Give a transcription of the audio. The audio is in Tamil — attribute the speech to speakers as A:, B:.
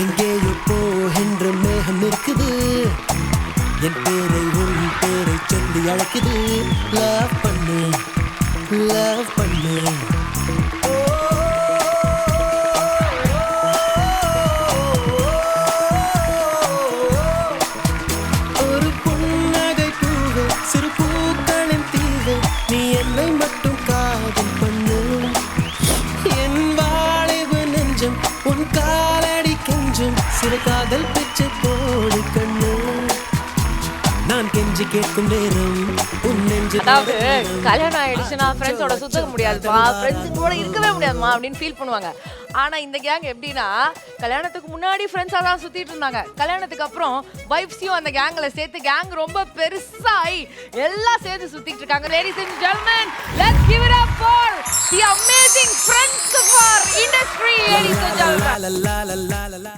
A: எங்கேயோ போகின்ற மேகம் இருக்குது என் பேரை உன் பேரை சொல்லி அழைக்குது லவ் பண்ணு லவ் பண்ணு ஒரு புன்னகை பூவு சிறு பூக்களின் தீவு நீ என்னை மட்டும் காதல் பண்ணு என் வாழிவு நெஞ்சம் உன் காலடி கெஞ்சும் சிறு காதல் பிச்சை போடு கண்ணு நான் கெஞ்சி கேட்கும் நேரம் உன் நெஞ்சு
B: அதாவது கல்யாணம் ஆயிடுச்சுன்னா ஃப்ரெண்ட்ஸோட சுத்த முடியாதுமா ஃப்ரெண்ட்ஸுங்களோட இருக்கவே முடியாதுமா அப்படின்னு ஃபீல் பண்ணுவாங்க. ஆனா இந்த கேங் எப்படின்னா கல்யாணத்துக்கு முன்னாடி ஃப்ரெண்ட்ஸாக தான் சுத்திட்டு இருந்தாங்க. கல்யாணத்துக்கு அப்புறம் வைஃப்ஸையும் அந்த கேங்ல சேர்த்து கேங் ரொம்ப பெருசாகி எல்லாம் சேர்த்து சுத்திட்டு இருக்காங்க. Ladies and gentlemen, let's give it up for the amazing friends of our industry, ladies and gentlemen.